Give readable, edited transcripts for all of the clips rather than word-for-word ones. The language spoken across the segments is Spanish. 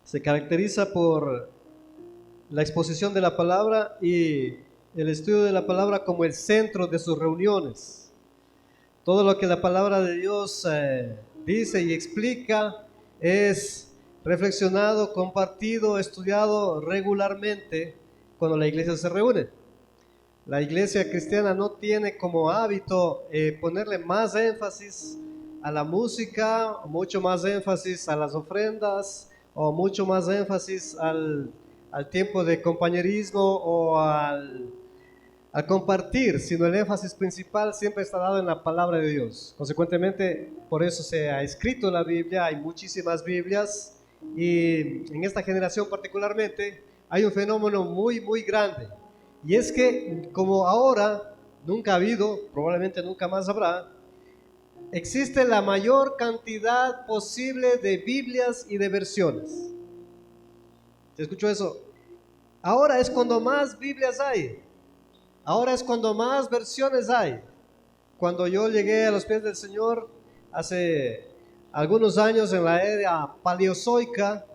Se caracteriza por la exposición de la palabra y el estudio de la palabra como el centro de sus reuniones. Todo lo que la palabra de Dios dice y explica es reflexionado, compartido, estudiado regularmente cuando la iglesia se reúne. La iglesia cristiana no tiene como hábito ponerle más énfasis a la música, mucho más énfasis a las ofrendas, o mucho más énfasis al tiempo de compañerismo o al compartir, sino el énfasis principal siempre está dado en la palabra de Dios. Consecuentemente, por eso se ha escrito la Biblia, hay muchísimas Biblias, y en esta generación particularmente hay un fenómeno muy grande, y es que como ahora nunca ha habido, probablemente nunca más habrá, existe la mayor cantidad posible de Biblias y de versiones. ¿Se escuchó eso? Ahora es cuando más Biblias hay. Ahora es cuando más versiones hay. Cuando yo llegué a los pies del Señor hace algunos años en la era paleozoica,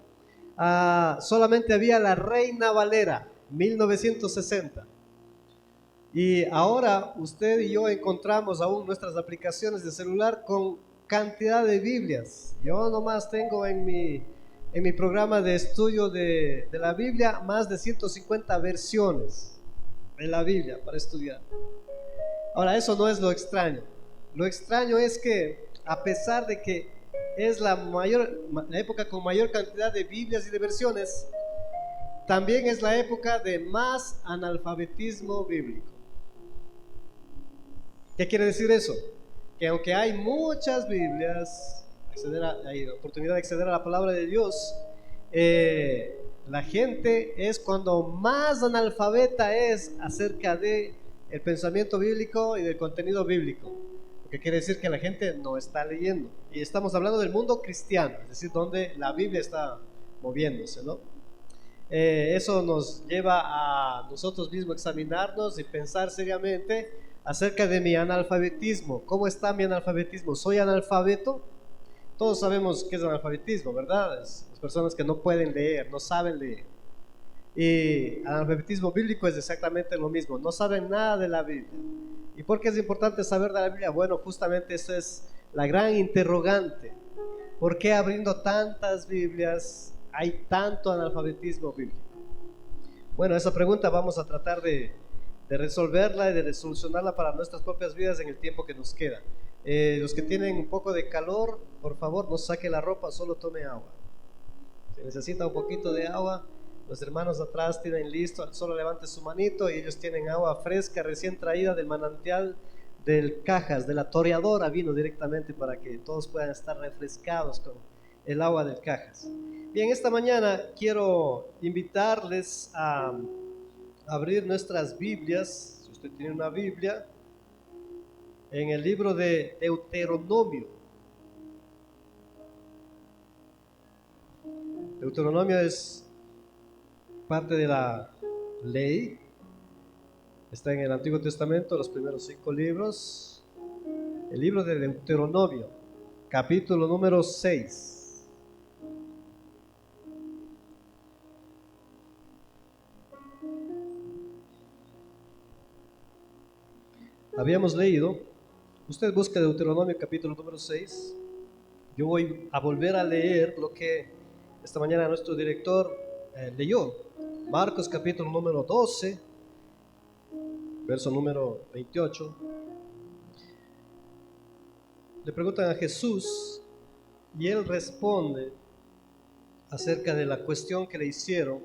solamente había la Reina Valera, 1960. Y ahora usted y yo encontramos aún nuestras aplicaciones de celular con cantidad de Biblias. Yo nomás tengo en mi programa de estudio de la Biblia más de 150 versiones de la Biblia para estudiar. Ahora, eso no es lo extraño. Lo extraño es que, a pesar de que es la época con mayor cantidad de Biblias y de versiones, también es la época de más analfabetismo bíblico. ¿Qué quiere decir eso? Que aunque hay muchas Biblias, hay oportunidad de acceder a la palabra de Dios, la gente es cuando más analfabeta es acerca de el pensamiento bíblico y del contenido bíblico, lo que quiere decir que la gente no está leyendo. Y estamos hablando del mundo cristiano, es decir, donde la Biblia está moviéndose, ¿no? Eso nos lleva a nosotros mismos examinarnos y pensar seriamente acerca de mi analfabetismo. ¿Cómo está mi analfabetismo? ¿Soy analfabeto? Todos sabemos qué es analfabetismo, ¿verdad? Es las personas que no pueden leer, no saben leer. Y analfabetismo bíblico es exactamente lo mismo, no saben nada de la Biblia. ¿Y por qué es importante saber de la Biblia? Bueno, justamente esa es la gran interrogante. ¿Por qué abriendo tantas Biblias hay tanto analfabetismo bíblico? Bueno, esa pregunta vamos a tratar de resolverla y de resolucionarla para nuestras propias vidas en el tiempo que nos queda. Los que tienen un poco de calor, por favor, no saque la ropa, solo tome agua. Si necesita un poquito de agua, los hermanos atrás tienen listo, solo levante su manito y ellos tienen agua fresca, recién traída del manantial del Cajas, de la Toreadora, vino directamente para que todos puedan estar refrescados con el agua del Cajas. Bien, esta mañana quiero invitarles a abrir nuestras Biblias, si usted tiene una Biblia, en el libro de Deuteronomio. Deuteronomio es parte de la ley, está en el Antiguo Testamento, los primeros 5 libros. El libro de Deuteronomio, capítulo número 6. Habíamos leído, usted busca Deuteronomio capítulo número 6. Yo voy a volver a leer lo que esta mañana nuestro director leyó. Marcos capítulo número 12, verso número 28. Le preguntan a Jesús y él responde acerca de la cuestión que le hicieron,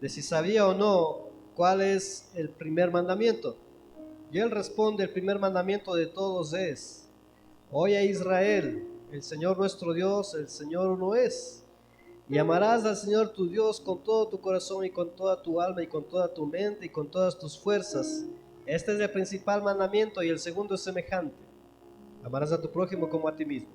de si sabía o no cuál es el primer mandamiento. Y él responde: el primer mandamiento de todos es: oye Israel, el Señor nuestro Dios, el Señor uno es. Y amarás al Señor tu Dios con todo tu corazón y con toda tu alma y con toda tu mente y con todas tus fuerzas. Este es el principal mandamiento, y el segundo es semejante: amarás a tu prójimo como a ti mismo.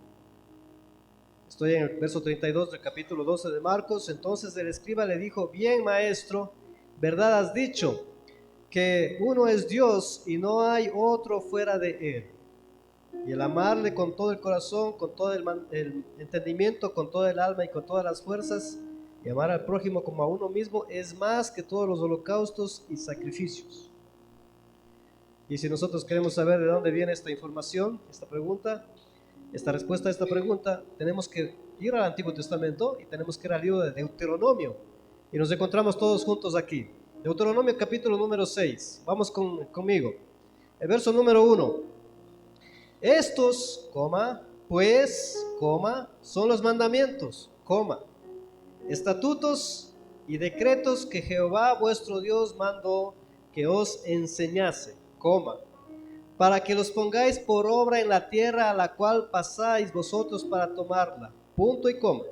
Estoy en el verso 32 del capítulo 12 de Marcos. Entonces el escriba le dijo: bien, maestro, verdad has dicho, que uno es Dios y no hay otro fuera de él. Y el amarle con todo el corazón, con todo el entendimiento, con todo el alma y con todas las fuerzas, Y amar al prójimo como a uno mismo es más que todos los holocaustos y sacrificios. Y si nosotros queremos saber de dónde viene esta información, esta pregunta, esta respuesta a esta pregunta, tenemos que ir al Antiguo Testamento y tenemos que ir al libro de Deuteronomio. Y nos encontramos todos juntos aquí. Deuteronomio capítulo número 6. Vamos conmigo. El verso número 1. Estos, pues, son los mandamientos, estatutos y decretos que Jehová vuestro Dios mandó que os enseñase, para que los pongáis por obra en la tierra a la cual pasáis vosotros para tomarla, punto y coma,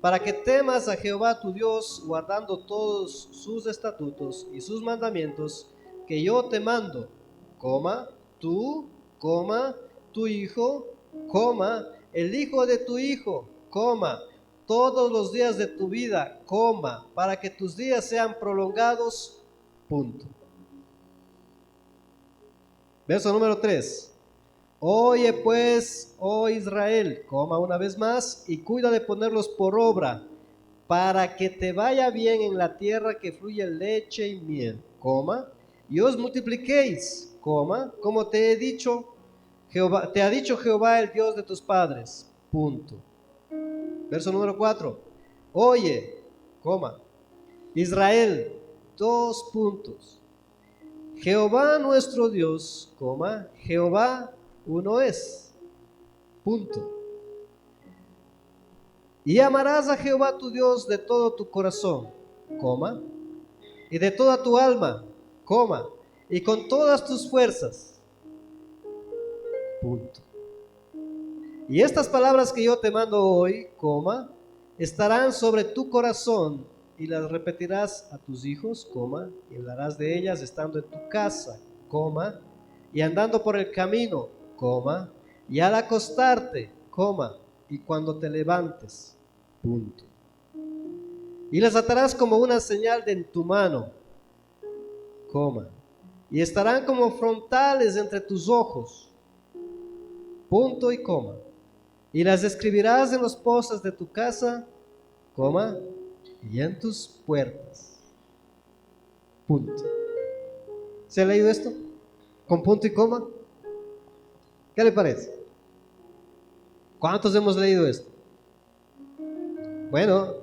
para que temas a Jehová tu Dios, guardando todos sus estatutos y sus mandamientos que yo te mando, tú, tu hijo, el hijo de tu hijo, todos los días de tu vida, para que tus días sean prolongados, punto. Verso número 3. Oye pues, oh Israel, una vez más, y cuida de ponerlos por obra, para que te vaya bien en la tierra que fluye leche y miel, y os multipliquéis, como te he dicho, Jehová, te ha dicho Jehová, el Dios de tus padres, punto. Verso número 4. Oye, Israel, 2 puntos. Jehová nuestro Dios, Jehová uno es, punto. Y amarás a Jehová tu Dios de todo tu corazón, y de toda tu alma, y con todas tus fuerzas, punto. Y estas palabras que yo te mando hoy, estarán sobre tu corazón, y las repetirás a tus hijos, y hablarás de ellas estando en tu casa, y andando por el camino, y al acostarte, y cuando te levantes, punto. Y las atarás como una señal en tu mano, y estarán como frontales entre tus ojos, punto y coma. Y las escribirás en los postes de tu casa, y en tus puertas, punto. ¿Se ha leído esto? ¿Con punto y coma? ¿Qué le parece? ¿Cuántos hemos leído esto? Bueno,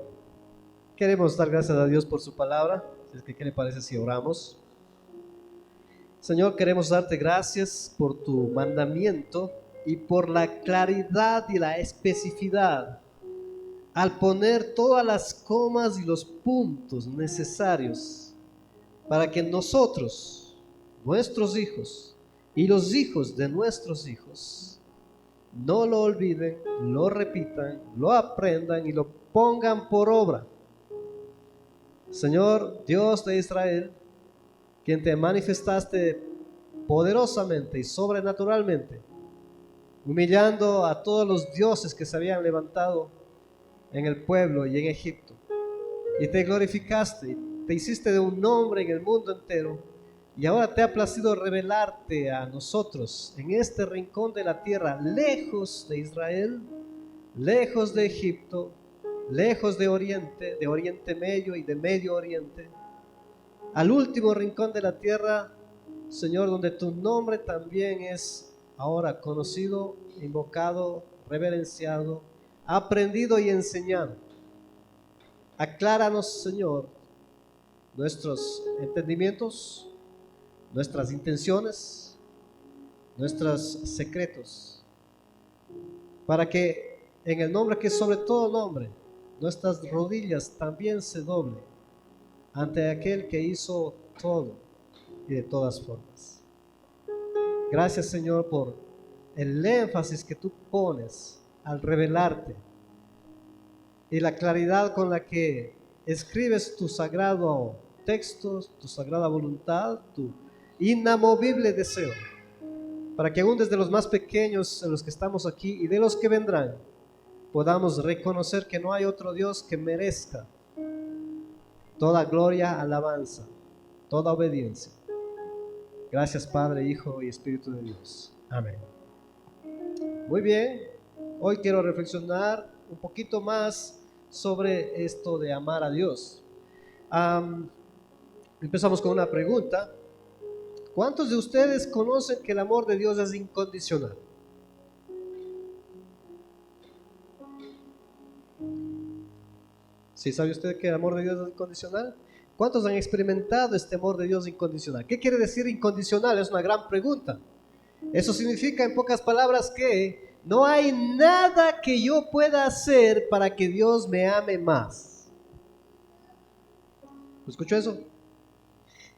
queremos dar gracias a Dios por su palabra. ¿Qué le parece si oramos? Señor, queremos darte gracias por tu mandamiento y por la claridad y la especificidad al poner todas las comas y los puntos necesarios para que nosotros, nuestros hijos y los hijos de nuestros hijos, no lo olviden, lo repitan, lo aprendan y lo pongan por obra. Señor Dios de Israel, quien te manifestaste poderosamente y sobrenaturalmente, humillando a todos los dioses que se habían levantado en el pueblo y en Egipto, y te glorificaste, te hiciste de un nombre en el mundo entero, y ahora te ha placido revelarte a nosotros en este rincón de la tierra, lejos de Israel, lejos de Egipto, lejos de Oriente Medio y de Medio Oriente, al último rincón de la tierra, Señor, donde tu nombre también es ahora conocido, invocado, reverenciado, aprendido y enseñado. Acláranos, Señor, nuestros entendimientos, nuestras intenciones, nuestros secretos, para que en el nombre que es sobre todo nombre, nuestras rodillas también se doblen ante aquel que hizo todo y de todas formas. Gracias, Señor, por el énfasis que tú pones al revelarte y la claridad con la que escribes tu sagrado texto, tu sagrada voluntad, tu inamovible deseo, para que aún desde los más pequeños, de los que estamos aquí y de los que vendrán, podamos reconocer que no hay otro Dios que merezca toda gloria, alabanza, toda obediencia. Gracias, Padre, Hijo y Espíritu de Dios. Amén. Muy bien, hoy quiero reflexionar un poquito más sobre esto de amar a Dios. Empezamos con una pregunta. ¿Cuántos de ustedes conocen que el amor de Dios es incondicional? ¿Sí sabe usted que el amor de Dios es incondicional? ¿Cuántos han experimentado este amor de Dios incondicional? ¿Qué quiere decir incondicional? Es una gran pregunta. Eso significa, en pocas palabras, que no hay nada que yo pueda hacer para que Dios me ame más. ¿Escuchó eso?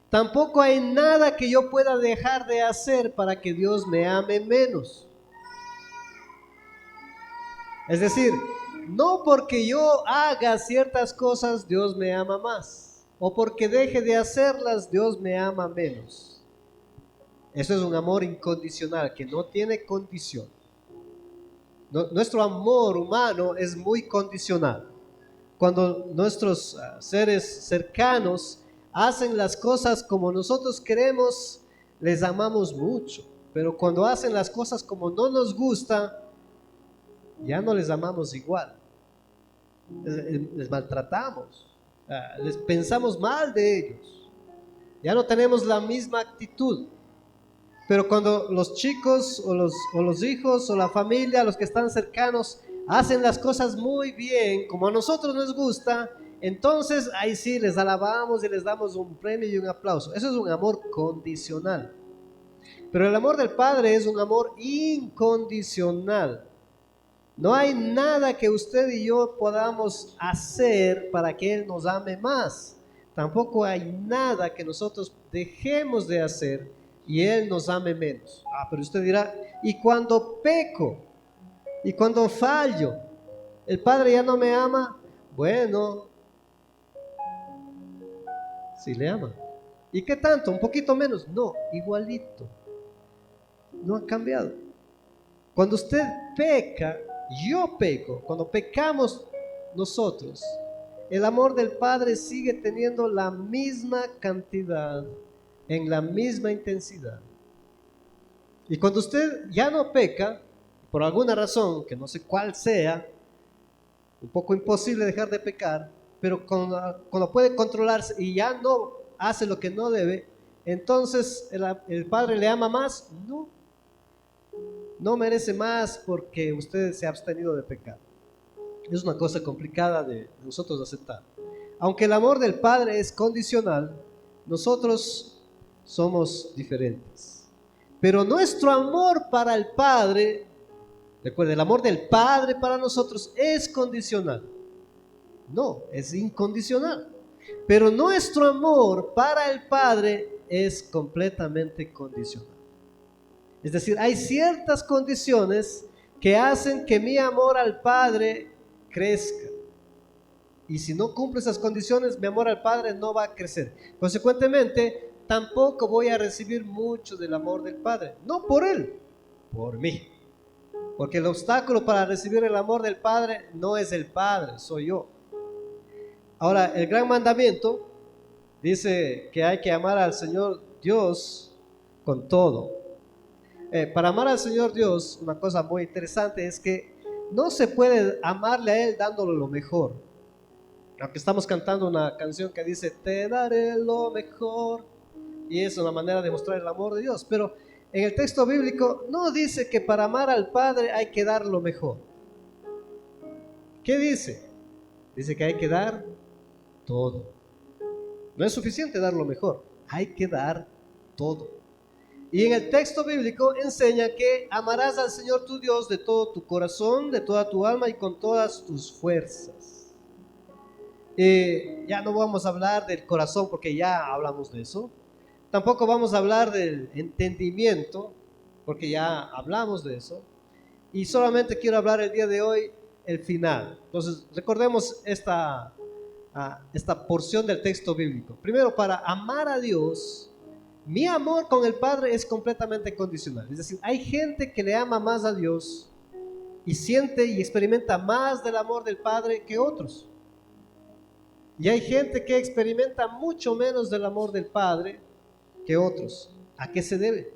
Tampoco hay nada que yo pueda dejar de hacer para que Dios me ame menos. Es decir, no porque yo haga ciertas cosas, Dios me ama más. O porque deje de hacerlas, Dios me ama menos. Eso es un amor incondicional, que no tiene condición. Nuestro amor humano es muy condicional. Cuando nuestros seres cercanos hacen las cosas como nosotros queremos, les amamos mucho. Pero cuando hacen las cosas como no nos gusta, ya no les amamos igual. Les maltratamos, les pensamos mal de ellos. Ya no tenemos la misma actitud. Pero cuando los chicos o los hijos o la familia, los que están cercanos, hacen las cosas muy bien, como a nosotros nos gusta, entonces ahí sí les alabamos y les damos un premio y un aplauso. Eso es un amor condicional. Pero el amor del Padre es un amor incondicional. No hay nada que usted y yo podamos hacer para que Él nos ame más. Tampoco hay nada que nosotros dejemos de hacer y Él nos ame menos. Pero usted dirá, ¿y cuando peco? ¿Y cuando fallo? ¿El Padre ya no me ama? Bueno, sí le ama. ¿Y qué tanto? ¿Un poquito menos? No, igualito. No ha cambiado. Cuando usted peca, yo peco, cuando pecamos nosotros, el amor del Padre sigue teniendo la misma cantidad, en la misma intensidad. Y cuando usted ya no peca, por alguna razón, que no sé cuál sea, un poco imposible dejar de pecar, pero cuando puede controlarse y ya no hace lo que no debe, entonces el Padre le ama más. No merece más porque usted se ha abstenido de pecar. Es una cosa complicada de nosotros aceptar. Aunque el amor del Padre es condicional, nosotros somos diferentes. Pero nuestro amor para el Padre, recuerde, el amor del Padre para nosotros es condicional. No, es incondicional. Pero nuestro amor para el Padre es completamente condicional. Es decir, hay ciertas condiciones que hacen que mi amor al Padre crezca. Y si no cumplo esas condiciones, mi amor al Padre no va a crecer. Consecuentemente, tampoco voy a recibir mucho del amor del Padre. No por Él, por mí. Porque el obstáculo para recibir el amor del Padre no es el Padre, soy yo. Ahora, el gran mandamiento dice que hay que amar al Señor Dios con todo. Para amar al Señor Dios, una cosa muy interesante es que no se puede amarle a Él dándole lo mejor. Aunque estamos cantando una canción que dice, te daré lo mejor, y es una manera de mostrar el amor de Dios. Pero en el texto bíblico no dice que para amar al Padre hay que dar lo mejor. ¿Qué dice? Dice que hay que dar todo. No es suficiente dar lo mejor, hay que dar todo. Y en el texto bíblico enseña que amarás al Señor tu Dios de todo tu corazón, de toda tu alma y con todas tus fuerzas. Ya no vamos a hablar del corazón porque ya hablamos de eso. Tampoco vamos a hablar del entendimiento porque ya hablamos de eso. Y solamente quiero hablar el día de hoy el final. Entonces recordemos esta porción del texto bíblico. Primero, para amar a Dios, mi amor con el Padre es completamente condicional. Es decir, hay gente que le ama más a Dios y siente y experimenta más del amor del Padre que otros. Y hay gente que experimenta mucho menos del amor del Padre que otros. ¿A qué se debe?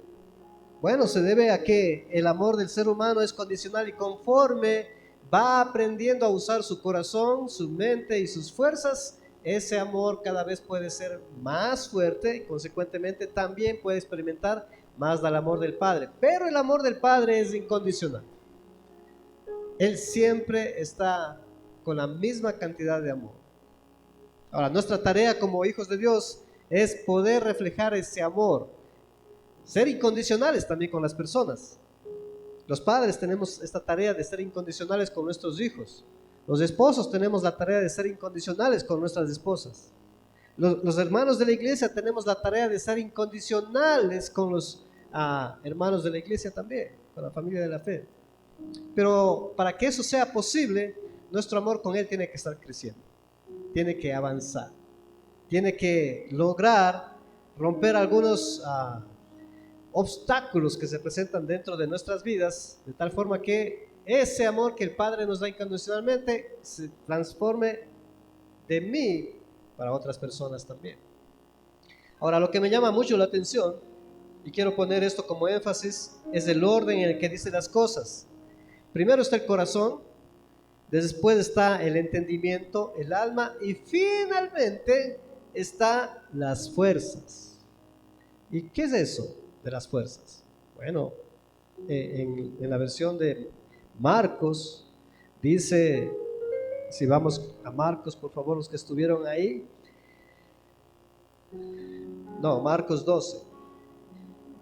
Bueno, se debe a que el amor del ser humano es condicional y conforme va aprendiendo a usar su corazón, su mente y sus fuerzas, ese amor cada vez puede ser más fuerte y consecuentemente también puede experimentar más del amor del Padre. Pero el amor del Padre es incondicional. Él siempre está con la misma cantidad de amor. Ahora, nuestra tarea como hijos de Dios es poder reflejar ese amor, ser incondicionales también con las personas. Los padres tenemos esta tarea de ser incondicionales con nuestros hijos. Los esposos tenemos la tarea de ser incondicionales con nuestras esposas. Los hermanos de la iglesia tenemos la tarea de ser incondicionales con los hermanos de la iglesia también, con la familia de la fe. Pero para que eso sea posible, nuestro amor con Él tiene que estar creciendo, tiene que avanzar, tiene que lograr romper algunos obstáculos que se presentan dentro de nuestras vidas, de tal forma que ese amor que el Padre nos da incondicionalmente se transforme de mí para otras personas también. Ahora, lo que me llama mucho la atención, y quiero poner esto como énfasis, es el orden en el que dice las cosas. Primero está el corazón, después está el entendimiento, el alma, y finalmente están las fuerzas. ¿Y qué es eso de las fuerzas? Bueno, en la versión de Marcos dice, si vamos a Marcos, por favor, los que estuvieron ahí. No, Marcos 12.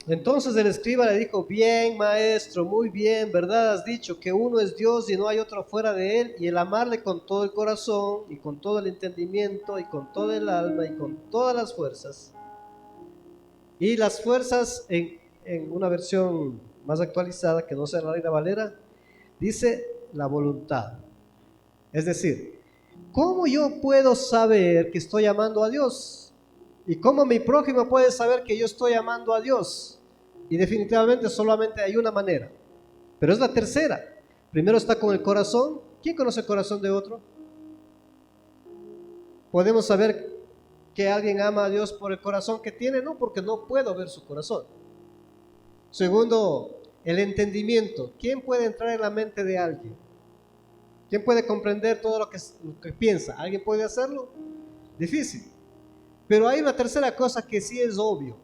Entonces el escriba le dijo: bien, maestro, muy bien, verdad has dicho, que uno es Dios y no hay otro fuera de él, y el amarle con todo el corazón y con todo el entendimiento y con todo el alma y con todas las fuerzas. Y las fuerzas, en una versión más actualizada, que no sea la Reina Valera, dice la voluntad. Es decir, ¿cómo yo puedo saber que estoy amando a Dios? ¿Y cómo mi prójimo puede saber que yo estoy amando a Dios? Y definitivamente solamente hay una manera, pero es la tercera. Primero está con el corazón. ¿Quién conoce el corazón de otro? Podemos saber que alguien ama a Dios por el corazón que tiene, no, porque no puedo ver su corazón. Segundo, el entendimiento. ¿Quién puede entrar en la mente de alguien? ¿Quién puede comprender todo lo que piensa? ¿Alguien puede hacerlo? Difícil. Pero hay una tercera cosa que sí es obvio,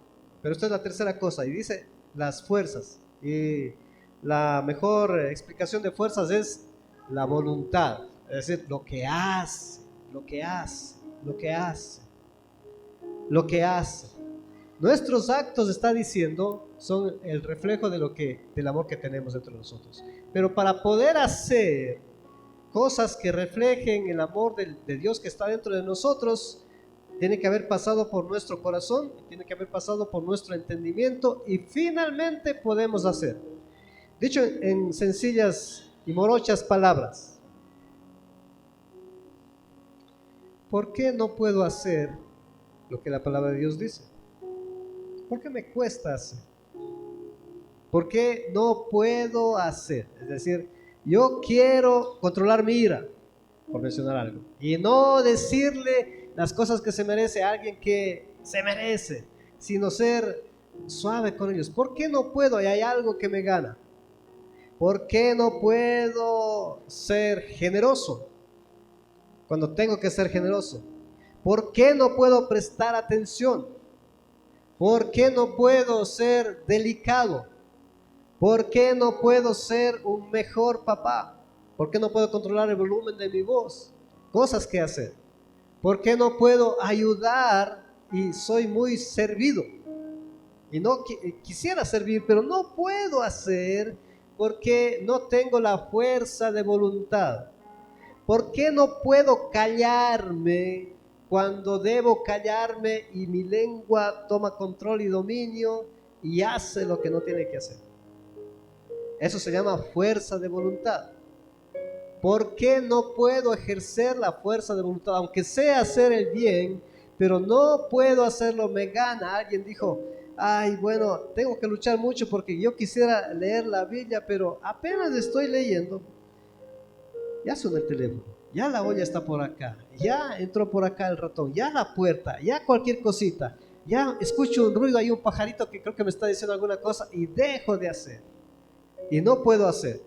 pero esta es la tercera cosa, y dice las fuerzas. Y la mejor explicación de fuerzas es la voluntad, es decir, lo que hace. Nuestros actos, está diciendo, son el reflejo del amor que tenemos entre nosotros. Pero para poder hacer cosas que reflejen el amor de Dios que está dentro de nosotros, tiene que haber pasado por nuestro corazón, tiene que haber pasado por nuestro entendimiento, y finalmente podemos hacer. Dicho en sencillas y morochas palabras, ¿por qué no puedo hacer lo que la palabra de Dios dice? ¿Por qué me cuesta hacer? ¿Por qué no puedo hacer? Es decir, yo quiero controlar mi ira, por mencionar algo, y no decirle las cosas que se merece a alguien que se merece, sino ser suave con ellos. ¿Por qué no puedo? Y hay algo que me gana. ¿Por qué no puedo ser generoso cuando tengo que ser generoso? ¿Por qué no puedo prestar atención? ¿Por qué no puedo ser delicado? ¿Por qué no puedo ser un mejor papá? ¿Por qué no puedo controlar el volumen de mi voz? Cosas que hacer. ¿Por qué no puedo ayudar y soy muy servido? Y no quisiera servir, pero no puedo hacer porque no tengo la fuerza de voluntad. ¿Por qué no puedo callarme cuando debo callarme y mi lengua toma control y dominio y hace lo que no tiene que hacer? Eso se llama fuerza de voluntad. ¿Por qué no puedo ejercer la fuerza de voluntad? Aunque sé hacer el bien, pero no puedo hacerlo, me gana. Alguien dijo: ay, bueno, tengo que luchar mucho porque yo quisiera leer la Biblia, pero apenas estoy leyendo, ya suena el teléfono, ya la olla está por acá, ya entró por acá el ratón, ya la puerta, ya cualquier cosita, ya escucho un ruido, hay un pajarito que creo que me está diciendo alguna cosa y dejo de hacer. Y no puedo hacer.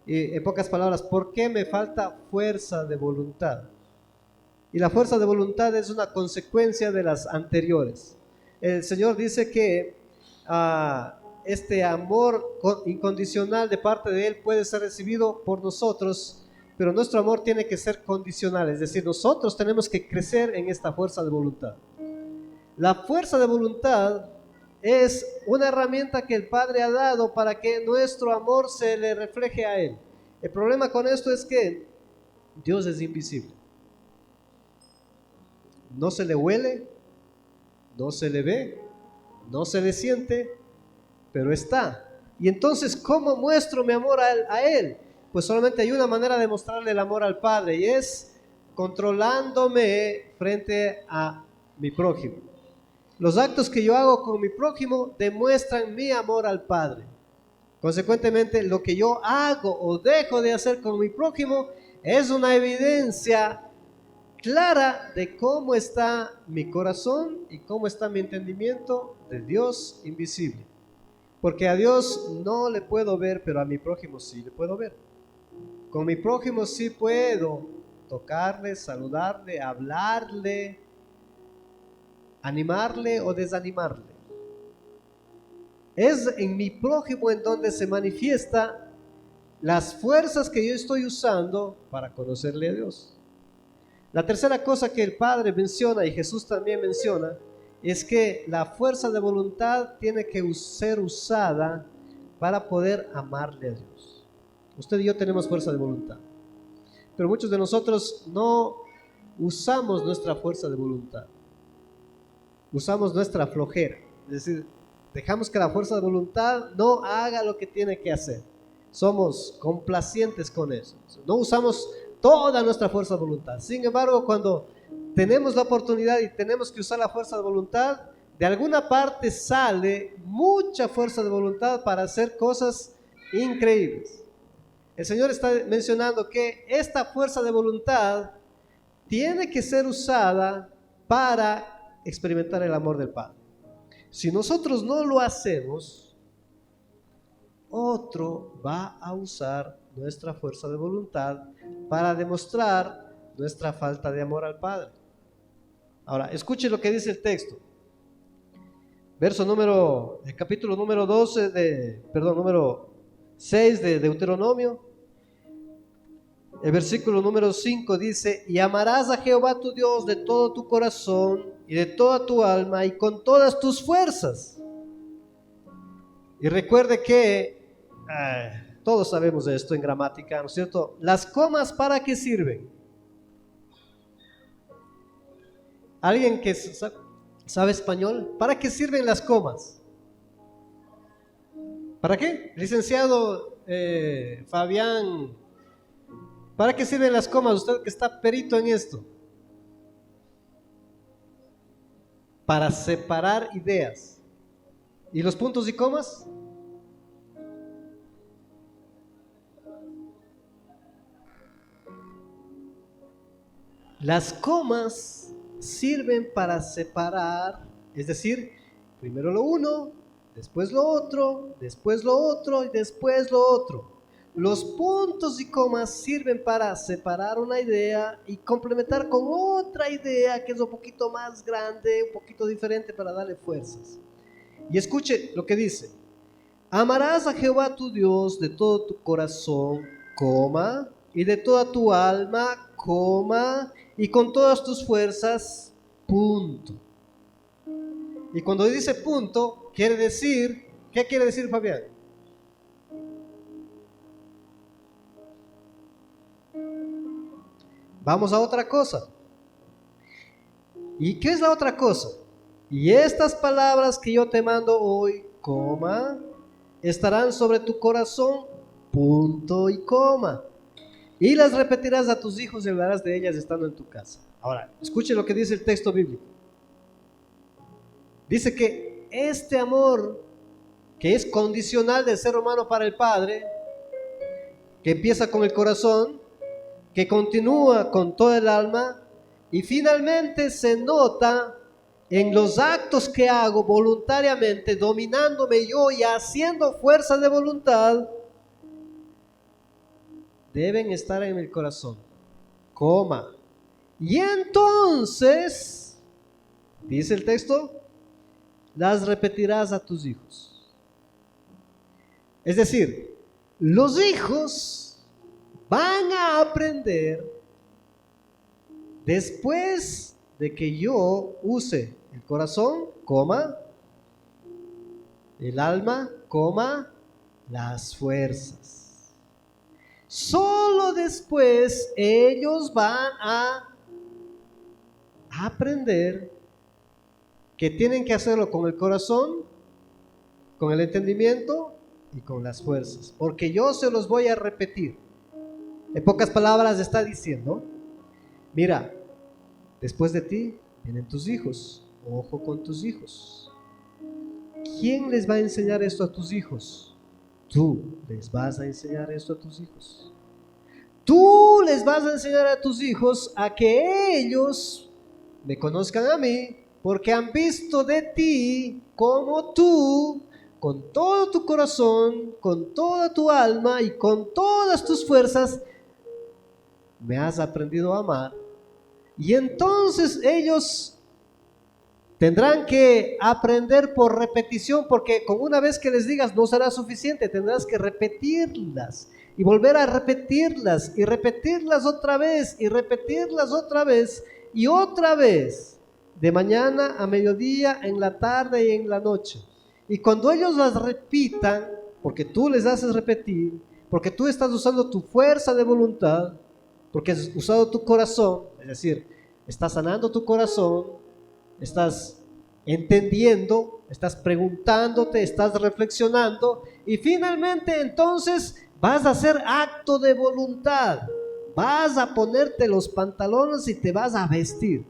Y en pocas palabras, ¿por qué me falta fuerza de voluntad? Y la fuerza de voluntad es una consecuencia de las anteriores. El Señor dice que este amor incondicional de parte de Él puede ser recibido por nosotros, pero nuestro amor tiene que ser condicional, es decir, nosotros tenemos que crecer en esta fuerza de voluntad. La fuerza de voluntad es una herramienta que el Padre ha dado para que nuestro amor se le refleje a Él. El problema con esto es que Dios es invisible. No se le huele, no se le ve, no se le siente, pero está. Y entonces, ¿cómo muestro mi amor a Él? Pues solamente hay una manera de mostrarle el amor al Padre, y es controlándome frente a mi prójimo. Los actos que yo hago con mi prójimo demuestran mi amor al Padre. Consecuentemente, lo que yo hago o dejo de hacer con mi prójimo es una evidencia clara de cómo está mi corazón y cómo está mi entendimiento de Dios invisible. Porque a Dios no le puedo ver, pero a mi prójimo sí le puedo ver. Con mi prójimo sí puedo tocarle, saludarle, hablarle, animarle o desanimarle. Es en mi prójimo en donde se manifiesta las fuerzas que yo estoy usando para conocerle a Dios. La tercera cosa que el Padre menciona y Jesús también menciona es que la fuerza de voluntad tiene que ser usada para poder amarle a Dios. Usted y yo tenemos fuerza de voluntad, pero muchos de nosotros no usamos nuestra fuerza de voluntad. Usamos nuestra flojera, es decir, dejamos que la fuerza de voluntad no haga lo que tiene que hacer. Somos complacientes con eso. No usamos toda nuestra fuerza de voluntad. Sin embargo, cuando tenemos la oportunidad y tenemos que usar la fuerza de voluntad, de alguna parte sale mucha fuerza de voluntad para hacer cosas increíbles. El Señor está mencionando que esta fuerza de voluntad tiene que ser usada para experimentar el amor del Padre. Si nosotros no lo hacemos, otro va a usar nuestra fuerza de voluntad para demostrar nuestra falta de amor al Padre. Ahora, escuche lo que dice el texto. Capítulo número 6 de Deuteronomio. El versículo número 5 dice: y amarás a Jehová tu Dios de todo tu corazón y de toda tu alma y con todas tus fuerzas. Y recuerde que todos sabemos de esto en gramática, ¿no es cierto? Las comas, ¿para qué sirven? ¿Alguien que sabe español? ¿Para qué sirven las comas? ¿Para qué? Licenciado Fabián, ¿para qué sirven las comas? Usted que está perito en esto. Para separar ideas. ¿Y los puntos y comas? Las comas sirven para separar, es decir, primero lo uno, después lo otro, después lo otro y después lo otro. Los puntos y comas sirven para separar una idea y complementar con otra idea que es un poquito más grande, un poquito diferente, para darle fuerzas. Y escuche lo que dice: amarás a Jehová tu Dios de todo tu corazón, coma, y de toda tu alma, coma, y con todas tus fuerzas, punto. Y cuando dice punto, quiere decir, ¿qué quiere decir, Fabián? Vamos a otra cosa. ¿Y qué es la otra cosa? Y estas palabras que yo te mando hoy, coma, estarán sobre tu corazón, punto y coma. Y las repetirás a tus hijos y hablarás de ellas estando en tu casa. Ahora, escuche lo que dice el texto bíblico. Dice que este amor, que es condicional del ser humano para el Padre, que empieza con el corazón, que continúa con toda el alma y finalmente se nota en los actos que hago voluntariamente, dominándome yo y haciendo fuerza de voluntad, deben estar en el corazón, coma. Y entonces, dice el texto, las repetirás a tus hijos. Es decir, los hijos van a aprender después de que yo use el corazón, coma, el alma, coma, las fuerzas. Solo después ellos van a aprender que tienen que hacerlo con el corazón, con el entendimiento y con las fuerzas, porque yo se los voy a repetir. En pocas palabras está diciendo, mira, después de ti vienen tus hijos, ojo con tus hijos. ¿Quién les va a enseñar esto a tus hijos? Tú les vas a enseñar esto a tus hijos. Tú les vas a enseñar a tus hijos a que ellos me conozcan a mí, porque han visto de ti como tú, con todo tu corazón, con toda tu alma y con todas tus fuerzas, me has aprendido a amar. Y entonces ellos tendrán que aprender por repetición, porque con una vez que les digas no será suficiente, tendrás que repetirlas y volver a repetirlas y repetirlas otra vez y repetirlas otra vez y otra vez, de mañana a mediodía, en la tarde y en la noche. Y cuando ellos las repitan, porque tú les haces repetir, porque tú estás usando tu fuerza de voluntad, porque has usado tu corazón, es decir, estás sanando tu corazón, estás entendiendo, estás preguntándote, estás reflexionando y finalmente entonces vas a hacer acto de voluntad, vas a ponerte los pantalones y te vas a vestir.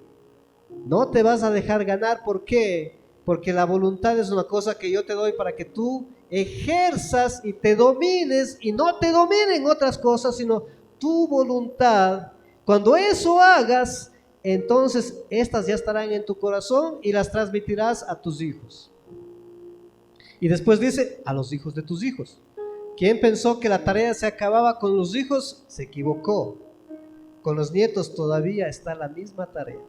No te vas a dejar ganar. ¿Por qué? Porque la voluntad es una cosa que yo te doy para que tú ejerzas y te domines y no te dominen otras cosas, sino tu voluntad. Cuando eso hagas, entonces estas ya estarán en tu corazón y las transmitirás a tus hijos. Y después dice, a los hijos de tus hijos. ¿Quién pensó que la tarea se acababa con los hijos? Se equivocó. Con los nietos todavía está la misma tarea.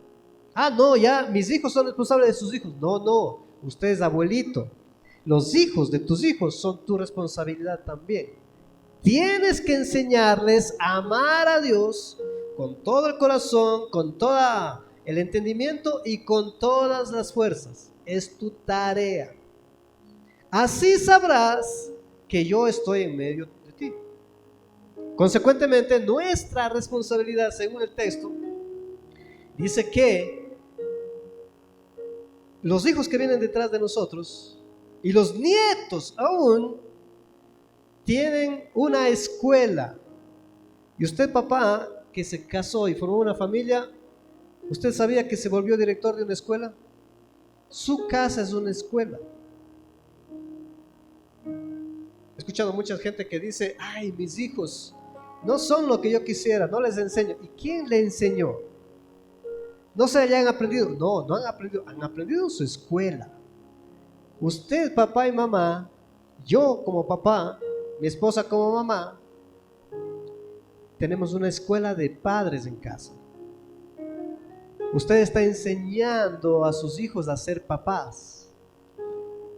Ah, no, ya, mis hijos son responsables de sus hijos. No, no, usted es abuelito. Los hijos de tus hijos son tu responsabilidad también. Tienes que enseñarles a amar a Dios con todo el corazón, con todo el entendimiento y con todas las fuerzas. Es tu tarea. Así sabrás que yo estoy en medio de ti. Consecuentemente, nuestra responsabilidad, según el texto, dice que los hijos que vienen detrás de nosotros y los nietos aún tienen una escuela. Y usted, papá, que se casó y formó una familia, ¿usted sabía que se volvió director de una escuela? Su casa es una escuela. He escuchado mucha gente que dice, ay, mis hijos no son lo que yo quisiera, no les enseño. ¿Y quién le enseñó? No se hayan aprendido. No, no han aprendido en su escuela. Usted, papá y mamá, yo como papá, mi esposa como mamá, tenemos una escuela de padres en casa. Usted está enseñando a sus hijos a ser papás.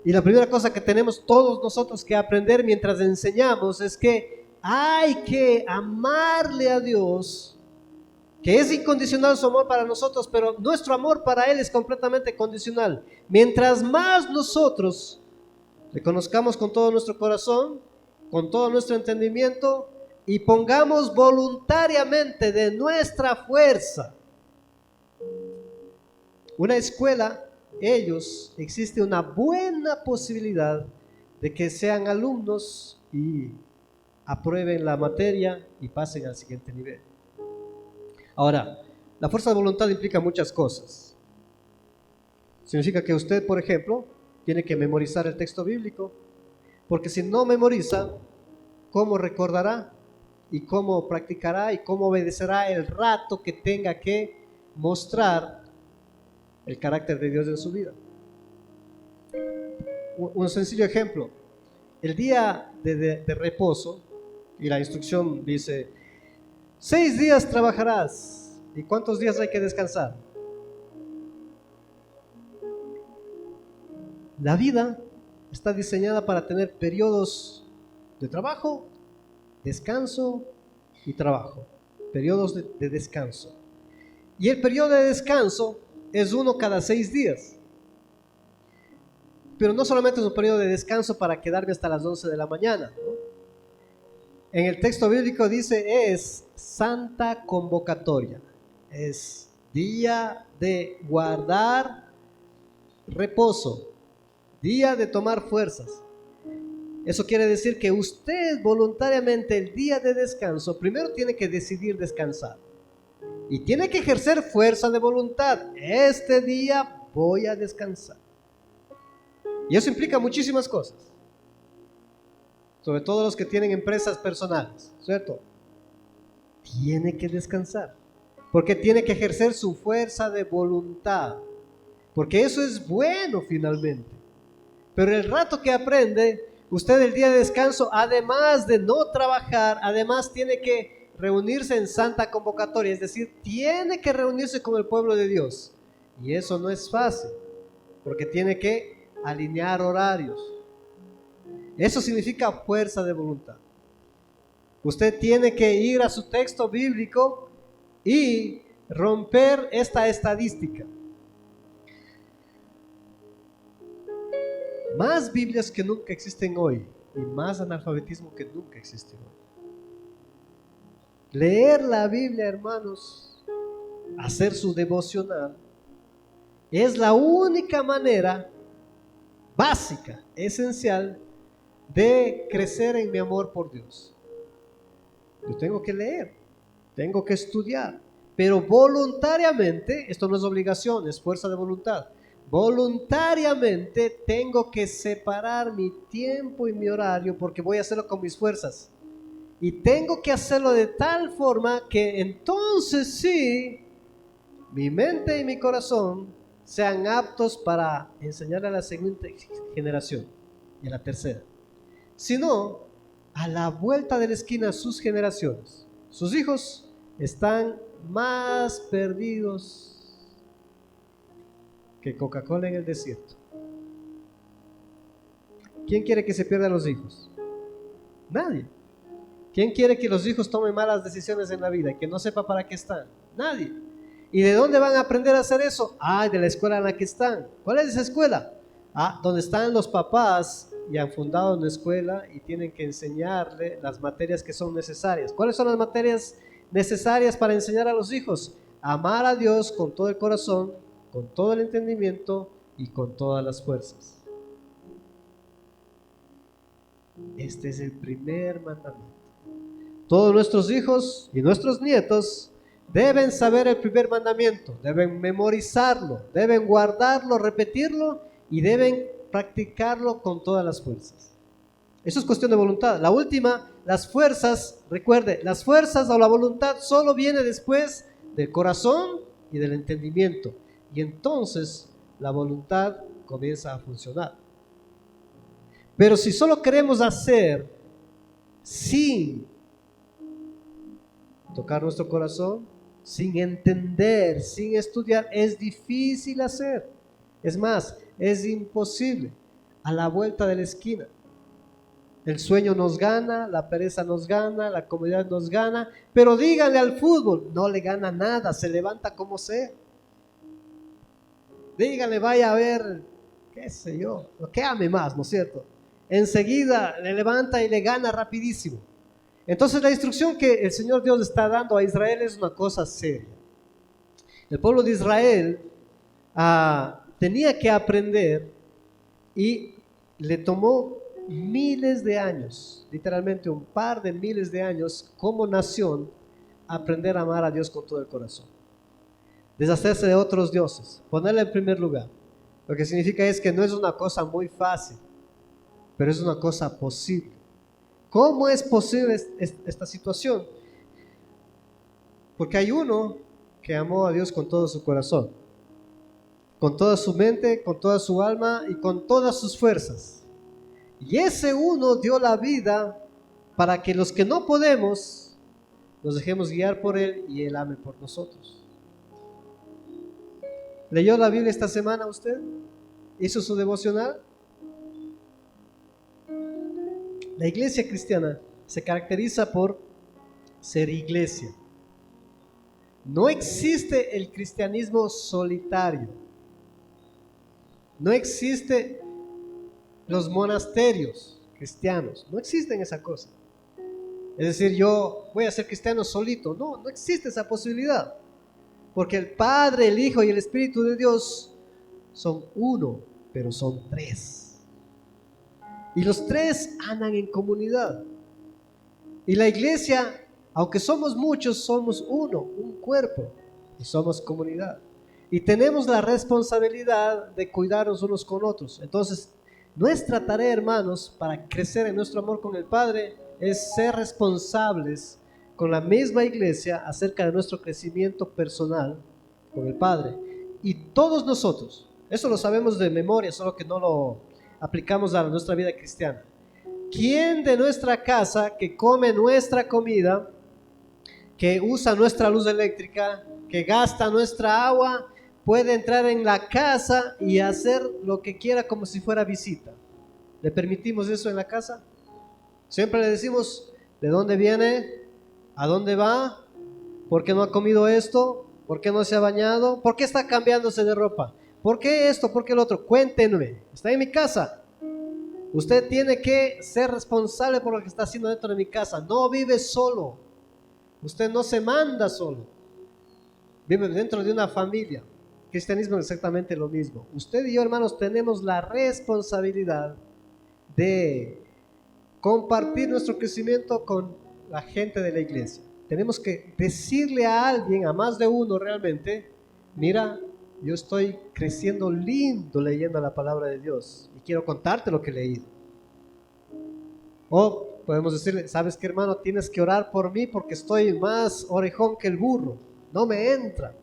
Y la primera cosa que tenemos todos nosotros que aprender mientras enseñamos es que hay que amarle a Dios, que es incondicional su amor para nosotros, pero nuestro amor para Él es completamente condicional. Mientras más nosotros le conozcamos con todo nuestro corazón, con todo nuestro entendimiento y pongamos voluntariamente de nuestra fuerza. Una escuela, ellos, existe una buena posibilidad de que sean alumnos y aprueben la materia y pasen al siguiente nivel. Ahora, la fuerza de voluntad implica muchas cosas. Significa que usted, por ejemplo, tiene que memorizar el texto bíblico, porque si no memoriza, ¿cómo recordará? ¿Y cómo practicará? ¿Y cómo obedecerá el rato que tenga que mostrar el carácter de Dios en su vida? Un sencillo ejemplo. El día de reposo, y la instrucción dice, 6 días trabajarás. ¿Y cuántos días hay que descansar? La vida está diseñada para tener periodos de trabajo, descanso y trabajo. Periodos de descanso. Y el periodo de descanso es uno cada 6 días. Pero no solamente es un periodo de descanso para quedarme hasta las 11 de la mañana, ¿no? En el texto bíblico dice es santa convocatoria. Es día de guardar reposo, día de tomar fuerzas. Eso quiere decir que usted voluntariamente el día de descanso primero tiene que decidir descansar. Y tiene que ejercer fuerza de voluntad. Este día voy a descansar. Y eso implica muchísimas cosas. Sobre todo los que tienen empresas personales, ¿cierto? Tiene que descansar. Porque tiene que ejercer su fuerza de voluntad. Porque eso es bueno finalmente. Pero el rato que aprende, usted el día de descanso, además de no trabajar, además tiene que reunirse en santa convocatoria, es decir, tiene que reunirse con el pueblo de Dios. Y eso no es fácil, porque tiene que alinear horarios. Eso significa fuerza de voluntad. Usted tiene que ir a su texto bíblico y romper esta estadística. Más Biblias que nunca existen hoy y más analfabetismo que nunca existe hoy. Leer la Biblia, hermanos, hacer su devocional, es la única manera básica, esencial, de crecer en mi amor por Dios. Yo tengo que leer, tengo que estudiar, pero voluntariamente, esto no es obligación, es fuerza de voluntad. Voluntariamente tengo que separar mi tiempo y mi horario porque voy a hacerlo con mis fuerzas. Y tengo que hacerlo de tal forma que entonces sí, mi mente y mi corazón sean aptos para enseñarle a la siguiente generación y a la tercera. Si no, a la vuelta de la esquina sus generaciones, sus hijos están más perdidos que Coca-Cola en el desierto. ¿Quién quiere que se pierdan los hijos? Nadie. ¿Quién quiere que los hijos tomen malas decisiones en la vida y que no sepa para qué están? Nadie. ¿Y de dónde van a aprender a hacer eso? De la escuela en la que están. ¿Cuál es esa escuela? Donde están los papás y han fundado una escuela y tienen que enseñarle las materias que son necesarias. ¿Cuáles son las materias necesarias para enseñar a los hijos? Amar a Dios con todo el corazón, con todo el entendimiento y con todas las fuerzas. Este es el primer mandamiento. Todos nuestros hijos y nuestros nietos deben saber el primer mandamiento, deben memorizarlo, deben guardarlo, repetirlo y deben practicarlo con todas las fuerzas. Eso es cuestión de voluntad. La última, las fuerzas, recuerde, las fuerzas o la voluntad solo viene después del corazón y del entendimiento. Y entonces la voluntad comienza a funcionar. Pero si solo queremos hacer sin tocar nuestro corazón, sin entender, sin estudiar, es difícil hacer. Es más, es imposible. A la vuelta de la esquina. El sueño nos gana, la pereza nos gana, la comodidad nos gana, pero díganle al fútbol, no le gana nada, se levanta como sea. Díganle, vaya a ver, qué sé yo, lo que ame más, ¿no es cierto? Enseguida le levanta y le gana rapidísimo. Entonces la instrucción que el Señor Dios está dando a Israel es una cosa seria. El pueblo de Israel tenía que aprender y le tomó miles de años, literalmente un par de miles de años como nación, aprender a amar a Dios con todo el corazón. Deshacerse de otros dioses, ponerle en primer lugar. Lo que significa es que no es una cosa muy fácil, pero es una cosa posible. ¿Cómo es posible esta situación? Porque hay uno que amó a Dios con todo su corazón, con toda su mente, con toda su alma y con todas sus fuerzas. Y ese uno dio la vida para que los que no podemos nos dejemos guiar por Él y Él ame por nosotros. ¿Leyó la Biblia esta semana usted? ¿Hizo su devocional? La iglesia cristiana se caracteriza por ser iglesia. No existe el cristianismo solitario. No existe los monasterios cristianos. No existen esa cosa. Es decir, yo voy a ser cristiano solito. No, no existe esa posibilidad. Porque el Padre, el Hijo y el Espíritu de Dios son uno, pero son tres. Y los tres andan en comunidad. Y la iglesia, aunque somos muchos, somos uno, un cuerpo, y somos comunidad. Y tenemos la responsabilidad de cuidarnos unos con otros. Entonces, nuestra tarea, hermanos, para crecer en nuestro amor con el Padre, es ser responsables con la misma iglesia acerca de nuestro crecimiento personal con el Padre. Y todos nosotros, eso lo sabemos de memoria, solo que no lo aplicamos a nuestra vida cristiana. ¿Quién de nuestra casa que come nuestra comida, que usa nuestra luz eléctrica, que gasta nuestra agua, puede entrar en la casa y hacer lo que quiera como si fuera visita? ¿Le permitimos eso en la casa? Siempre le decimos, ¿de dónde viene? ¿A dónde va? ¿Por qué no ha comido esto? ¿Por qué no se ha bañado? ¿Por qué está cambiándose de ropa? ¿Por qué esto? ¿Por qué el otro? Cuéntenme, está en mi casa. Usted tiene que ser responsable por lo que está haciendo dentro de mi casa. No vive solo. Usted no se manda solo. Vive dentro de una familia. El cristianismo es exactamente lo mismo. Usted y yo, hermanos, tenemos la responsabilidad de compartir nuestro crecimiento con la gente de la iglesia. Tenemos que decirle a alguien, a más de uno realmente, mira, yo estoy creciendo lindo leyendo la palabra de Dios y quiero contarte lo que he leído. O podemos decirle, ¿sabes qué, hermano? Tienes que orar por mí porque estoy más orejón que el burro. No me entra.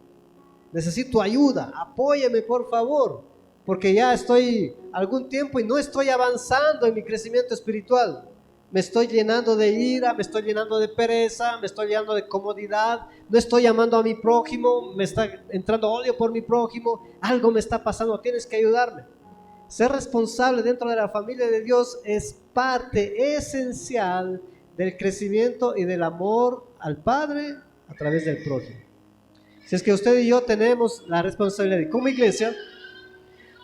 Necesito ayuda. Apóyame, por favor, porque ya estoy algún tiempo y no estoy avanzando en mi crecimiento espiritual. Me estoy llenando de ira, me estoy llenando de pereza, me estoy llenando de comodidad, no estoy amando a mi prójimo, me está entrando odio por mi prójimo, algo me está pasando, tienes que ayudarme. Ser responsable dentro de la familia de Dios es parte esencial del crecimiento y del amor al Padre a través del prójimo. Si es que usted y yo tenemos la responsabilidad, y como iglesia,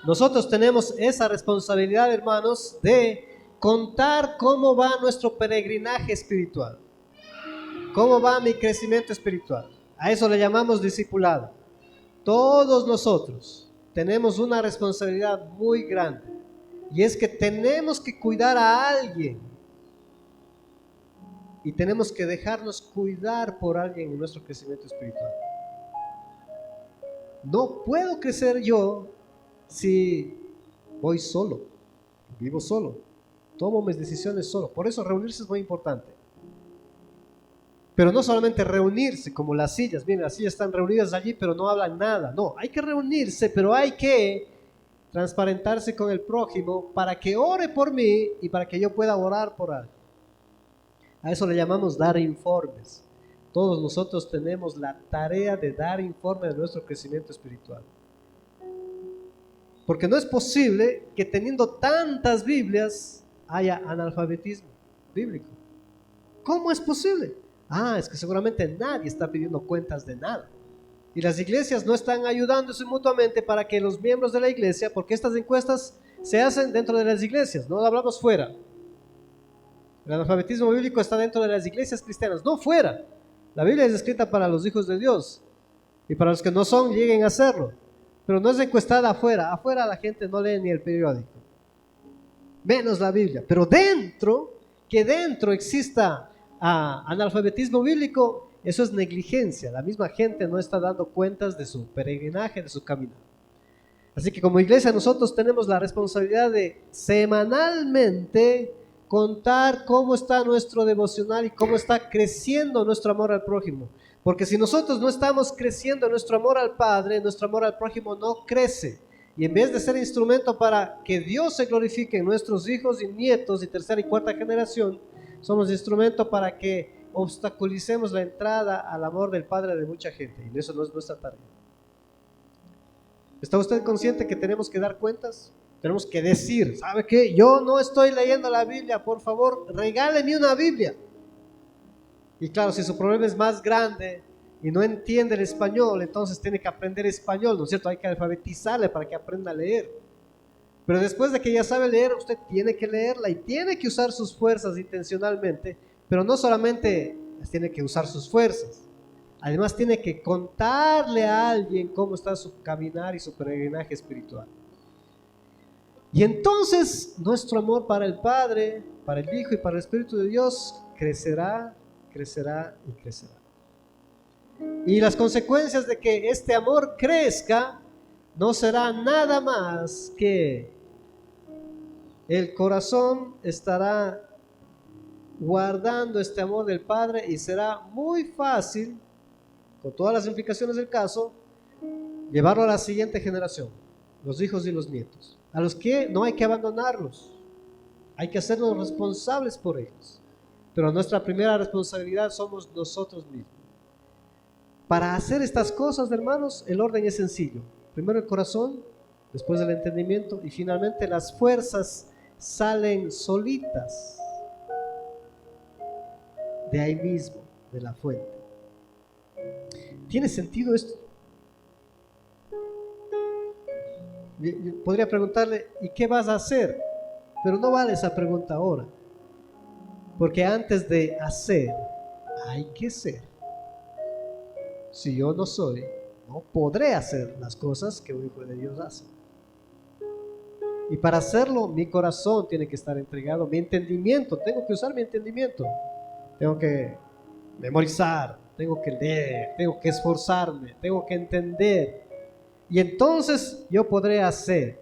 nosotros tenemos esa responsabilidad, hermanos, de contar cómo va nuestro peregrinaje espiritual, cómo va mi crecimiento espiritual. A eso le llamamos discipulado. Todos nosotros tenemos una responsabilidad muy grande, y es que tenemos que cuidar a alguien y tenemos que dejarnos cuidar por alguien en nuestro crecimiento espiritual. No puedo crecer yo si voy solo, vivo solo, tomo mis decisiones solo. Por eso reunirse es muy importante. Pero no solamente reunirse como las sillas. Miren, las sillas están reunidas allí, pero no hablan nada. No, hay que reunirse, pero hay que transparentarse con el prójimo para que ore por mí y para que yo pueda orar por él. A eso le llamamos dar informes. Todos nosotros tenemos la tarea de dar informe de nuestro crecimiento espiritual. Porque no es posible que teniendo tantas Biblias haya analfabetismo bíblico. ¿Cómo es posible? Es que seguramente nadie está pidiendo cuentas de nada. Y las iglesias no están ayudándose mutuamente para que los miembros de la iglesia, porque estas encuestas se hacen dentro de las iglesias, no hablamos fuera. El analfabetismo bíblico está dentro de las iglesias cristianas, no fuera. La Biblia es escrita para los hijos de Dios y para los que no son, lleguen a hacerlo. Pero no es encuestada afuera. Afuera la gente no lee ni el periódico, menos la Biblia. Pero que dentro exista analfabetismo bíblico, eso es negligencia. La misma gente no está dando cuentas de su peregrinaje, de su camino. Así que como iglesia nosotros tenemos la responsabilidad de semanalmente contar cómo está nuestro devocional y cómo está creciendo nuestro amor al prójimo. Porque si nosotros no estamos creciendo en nuestro amor al Padre, nuestro amor al prójimo no crece. Y en vez de ser instrumento para que Dios se glorifique en nuestros hijos y nietos y tercera y cuarta generación, somos instrumento para que obstaculicemos la entrada al amor del Padre de mucha gente, y eso no es nuestra tarea. ¿Está usted consciente que tenemos que dar cuentas? Tenemos que decir, ¿sabe qué? Yo no estoy leyendo la Biblia, por favor, regáleme una Biblia. Y claro, si su problema es más grande y no entiende el español, entonces tiene que aprender español, ¿no es cierto? Hay que alfabetizarle para que aprenda a leer. Pero después de que ya sabe leer, usted tiene que leerla y tiene que usar sus fuerzas intencionalmente, pero no solamente tiene que usar sus fuerzas, además tiene que contarle a alguien cómo está su caminar y su peregrinaje espiritual. Y entonces nuestro amor para el Padre, para el Hijo y para el Espíritu de Dios crecerá, crecerá y crecerá. Y las consecuencias de que este amor crezca no será nada más que el corazón estará guardando este amor del Padre y será muy fácil, con todas las implicaciones del caso, llevarlo a la siguiente generación, los hijos y los nietos, a los que no hay que abandonarlos, hay que hacernos responsables por ellos. Pero nuestra primera responsabilidad somos nosotros mismos. Para hacer estas cosas, hermanos, el orden es sencillo. Primero el corazón, después el entendimiento y finalmente las fuerzas salen solitas de ahí mismo, de la fuente. ¿Tiene sentido esto? Podría preguntarle, ¿y qué vas a hacer? Pero no vale esa pregunta ahora, porque antes de hacer hay que ser. Si yo no soy, no podré hacer las cosas que un hijo de Dios hace. Y para hacerlo, mi corazón tiene que estar entregado, mi entendimiento, tengo que usar mi entendimiento. Tengo que memorizar, tengo que leer, tengo que esforzarme, tengo que entender. Y entonces yo podré hacer.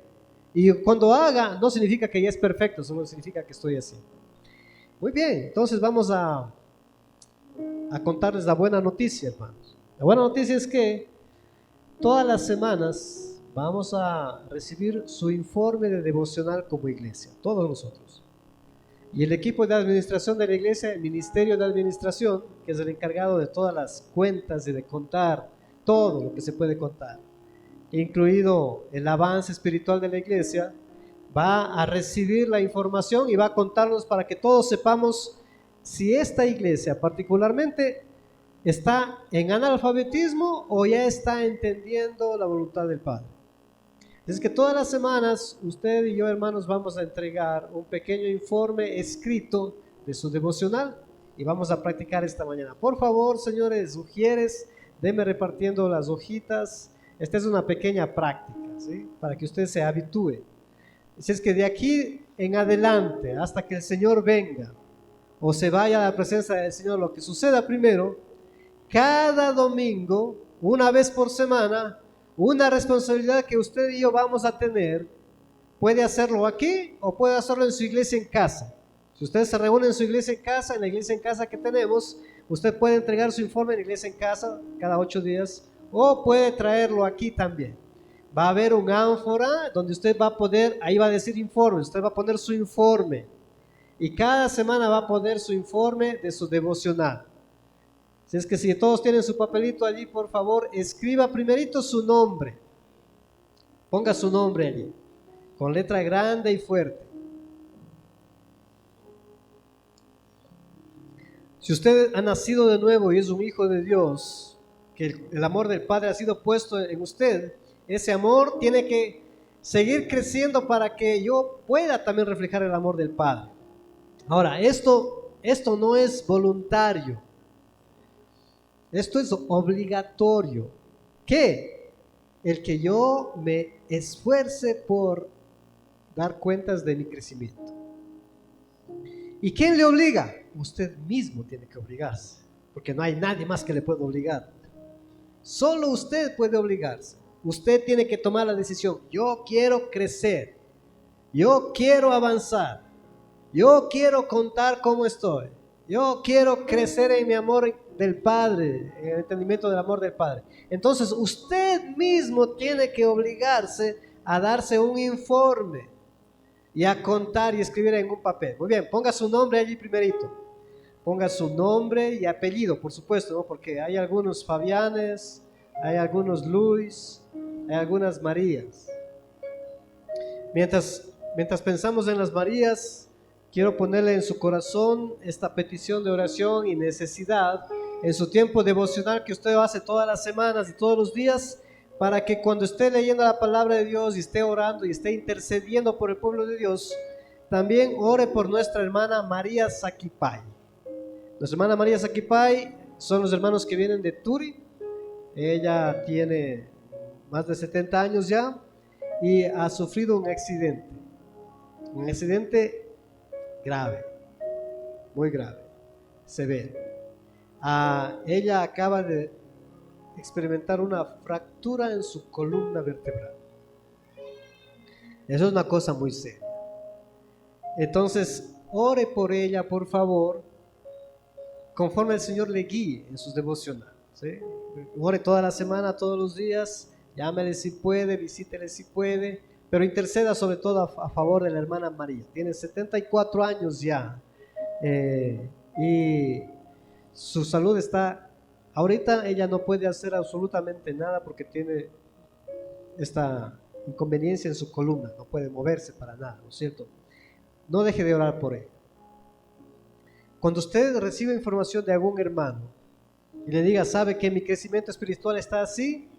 Y cuando haga, no significa que ya es perfecto, solo significa que estoy haciendo. Muy bien, entonces vamos a contarles la buena noticia, hermanos. La buena noticia es que todas las semanas vamos a recibir su informe de devocional como iglesia, todos nosotros. Y el equipo de administración de la iglesia, el ministerio de administración, que es el encargado de todas las cuentas y de contar todo lo que se puede contar, incluido el avance espiritual de la iglesia, va a recibir la información y va a contarnos para que todos sepamos si esta iglesia particularmente está en analfabetismo o ya está entendiendo la voluntad del Padre. Es que todas las semanas usted y yo, hermanos, vamos a entregar un pequeño informe escrito de su devocional y vamos a practicar esta mañana. Por favor, señores, ujieres, denme repartiendo las hojitas. Esta es una pequeña práctica, ¿sí? Para que usted se habitúe. Es que de aquí en adelante, hasta que el Señor venga o se vaya a la presencia del Señor, lo que suceda primero, cada domingo, una vez por semana, una responsabilidad que usted y yo vamos a tener, puede hacerlo aquí o puede hacerlo en su iglesia en casa. Si usted se reúne en su iglesia en casa, en la iglesia en casa que tenemos, usted puede entregar su informe en la iglesia en casa cada 8 días o puede traerlo aquí también. Va a haber un ánfora donde usted va a poder, ahí va a decir informe, usted va a poner su informe y cada semana va a poner su informe de su devocional. Si es que si todos tienen su papelito allí, por favor, escriba primerito su nombre. Ponga su nombre allí, con letra grande y fuerte. Si usted ha nacido de nuevo y es un hijo de Dios, que el amor del Padre ha sido puesto en usted, ese amor tiene que seguir creciendo para que yo pueda también reflejar el amor del Padre. Ahora, esto no es voluntario. Esto es obligatorio. ¿Qué? El que yo me esfuerce por dar cuentas de mi crecimiento. ¿Y quién le obliga? Usted mismo tiene que obligarse, porque no hay nadie más que le pueda obligar. Solo usted puede obligarse. Usted tiene que tomar la decisión. Yo quiero crecer. Yo quiero avanzar. Yo quiero contar cómo estoy. Yo quiero crecer en mi amor del Padre, en el entendimiento del amor del Padre. Entonces usted mismo tiene que obligarse a darse un informe y a contar y escribir en un papel. Muy bien, ponga su nombre allí primerito. ponga su nombre y apellido, por supuesto, ¿no? Porque hay algunos Fabianes, hay algunos Luis, hay algunas Marías. Mientras pensamos en las Marías, quiero ponerle en su corazón esta petición de oración y necesidad en su tiempo devocional que usted hace todas las semanas y todos los días, para que cuando esté leyendo la palabra de Dios y esté orando y esté intercediendo por el pueblo de Dios, también ore por nuestra hermana María Saquipay. Nuestra hermana María Saquipay son los hermanos que vienen de Turi. Ella tiene más de 70 años ya y ha sufrido un accidente grave, muy grave, severo. Ella acaba de experimentar una fractura en su columna vertebral. Eso es una cosa muy seria. Entonces, ore por ella, por favor, conforme el Señor le guíe en sus devocionales, ¿sí? Ore toda la semana, todos los días, llámele si puede, visítele si puede, pero interceda sobre todo a favor de la hermana María. Tiene 74 años ya y su salud está, ahorita ella no puede hacer absolutamente nada porque tiene esta inconveniencia en su columna, no puede moverse para nada, ¿no es cierto? No deje de orar por ella. Cuando usted recibe información de algún hermano y le diga, ¿sabe que mi crecimiento espiritual está así?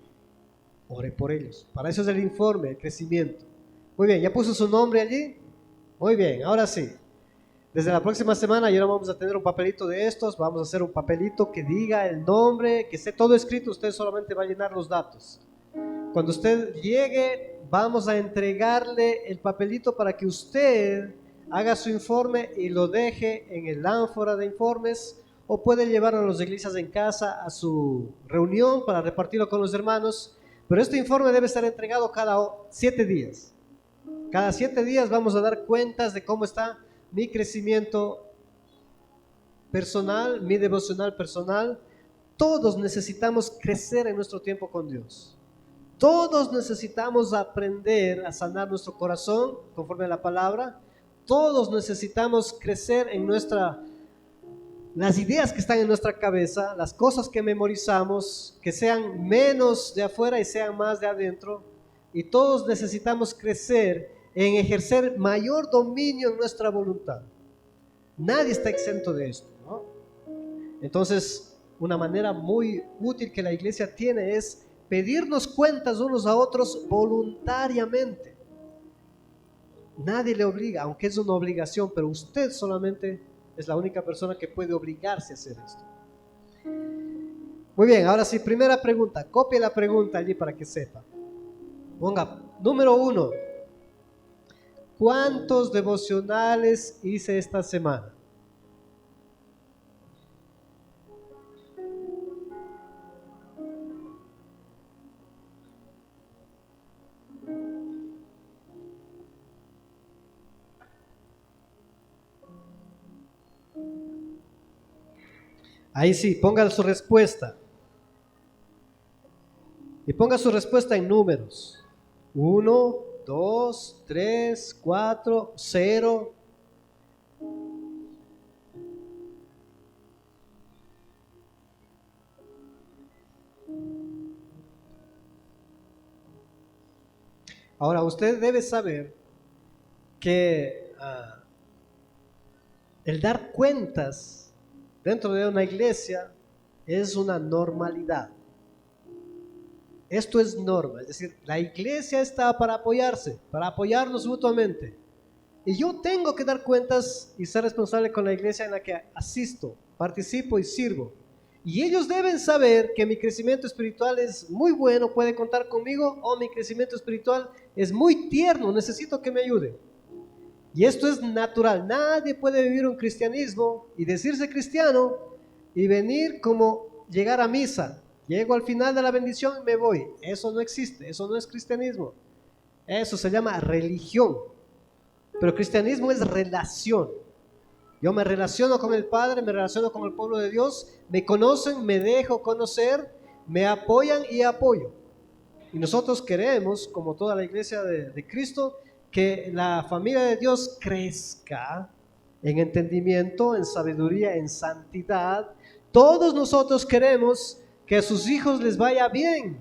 Ore por ellos. Para eso es el informe, el crecimiento. Muy bien, ¿ya puso su nombre allí? Muy bien, ahora sí. Desde la próxima semana ya no vamos a tener un papelito de estos, vamos a hacer un papelito que diga el nombre, que esté todo escrito, usted solamente va a llenar los datos. Cuando usted llegue, vamos a entregarle el papelito para que usted haga su informe y lo deje en el ánfora de informes, o puede llevarlo a las iglesias en casa a su reunión para repartirlo con los hermanos. Pero este informe debe estar entregado cada 7 días. Cada 7 días vamos a dar cuentas de cómo está mi crecimiento personal, mi devocional personal. Todos necesitamos crecer en nuestro tiempo con Dios. Todos necesitamos aprender a sanar nuestro corazón conforme a la palabra. Todos necesitamos crecer en las ideas que están en nuestra cabeza, las cosas que memorizamos, que sean menos de afuera y sean más de adentro. Y todos necesitamos crecer en ejercer mayor dominio en nuestra voluntad. Nadie está exento de esto, ¿no? Entonces, una manera muy útil que la iglesia tiene es pedirnos cuentas unos a otros voluntariamente. Nadie le obliga, aunque es una obligación, pero usted solamente es la única persona que puede obligarse a hacer esto. Muy bien, ahora sí, primera pregunta. Copie la pregunta allí para que sepa. Ponga, número 1. ¿Cuántos devocionales hice esta semana? Ahí sí, ponga su respuesta. Y ponga su respuesta en números. 1, 2, 3, 4, 0. Ahora, usted debe saber que el dar cuentas dentro de una iglesia es una normalidad. Esto es norma, es decir, la iglesia está para apoyarse, para apoyarnos mutuamente. Y yo tengo que dar cuentas y ser responsable con la iglesia en la que asisto, participo y sirvo. Y ellos deben saber que mi crecimiento espiritual es muy bueno, puede contar conmigo, o mi crecimiento espiritual es muy tierno, necesito que me ayude. Y esto es natural. Nadie puede vivir un cristianismo y decirse cristiano y venir como llegar a misa. Llego al final de la bendición y me voy. Eso no existe, eso no es cristianismo. Eso se llama religión. Pero cristianismo es relación. Yo me relaciono con el Padre, me relaciono con el pueblo de Dios, me conocen, me dejo conocer, me apoyan y apoyo. Y nosotros queremos, como toda la iglesia de Cristo, que la familia de Dios crezca en entendimiento, en sabiduría, en santidad. Todos nosotros queremos que a sus hijos les vaya bien,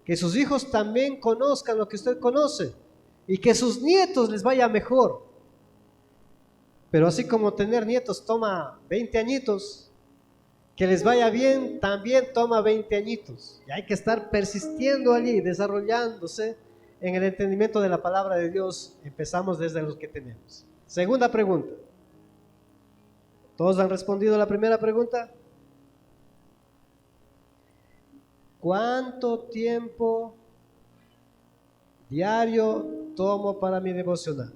que sus hijos también conozcan lo que usted conoce y que sus nietos les vaya mejor. Pero así como tener nietos toma 20 añitos, que les vaya bien también toma 20 añitos. Y hay que estar persistiendo allí, desarrollándose en el entendimiento de la palabra de Dios. Empezamos desde los que tenemos. Segunda pregunta. ¿Todos han respondido a la primera pregunta? ¿Cuánto tiempo diario tomo para mi devocional?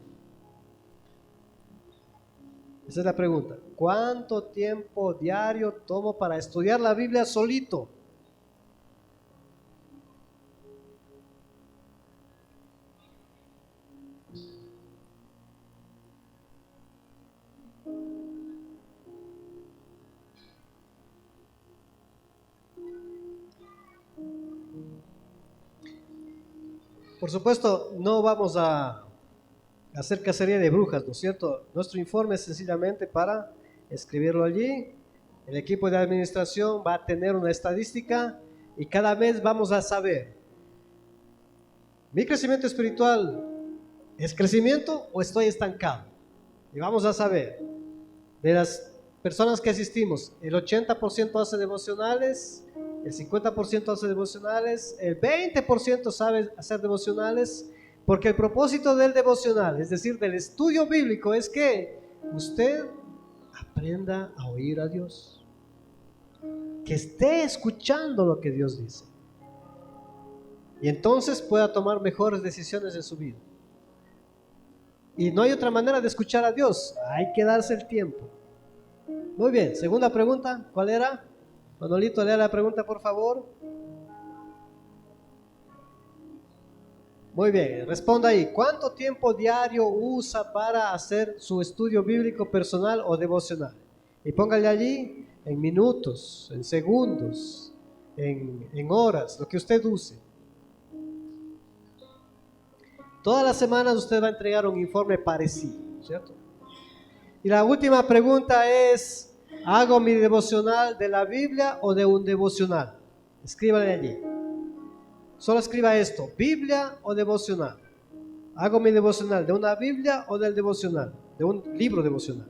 Esa es la pregunta. ¿Cuánto tiempo diario tomo para estudiar la Biblia solito? Por supuesto, no vamos a hacer cacería de brujas, ¿no es cierto? Nuestro informe es sencillamente para escribirlo allí. El equipo de administración va a tener una estadística y cada mes vamos a saber, ¿mi crecimiento espiritual es crecimiento o estoy estancado? Y vamos a saber, de las personas que asistimos, el 80% hace devocionales, el 50% hace devocionales, el 20% sabe hacer devocionales, porque el propósito del devocional, es decir, del estudio bíblico, es que usted aprenda a oír a Dios, que esté escuchando lo que Dios dice, y entonces pueda tomar mejores decisiones en su vida. Y no hay otra manera de escuchar a Dios, hay que darse el tiempo. Muy bien, segunda pregunta, ¿cuál era? Manolito, lea la pregunta, por favor. Muy bien, responda ahí. ¿Cuánto tiempo diario usa para hacer su estudio bíblico personal o devocional? Y póngale allí en minutos, en segundos, en horas, lo que usted use. Todas las semanas usted va a entregar un informe parecido, ¿cierto? Y la última pregunta es, ¿hago mi devocional de la Biblia o de un devocional? Escríbale allí. Solo escriba esto, Biblia o devocional. ¿Hago mi devocional de una Biblia o del devocional? De un libro devocional.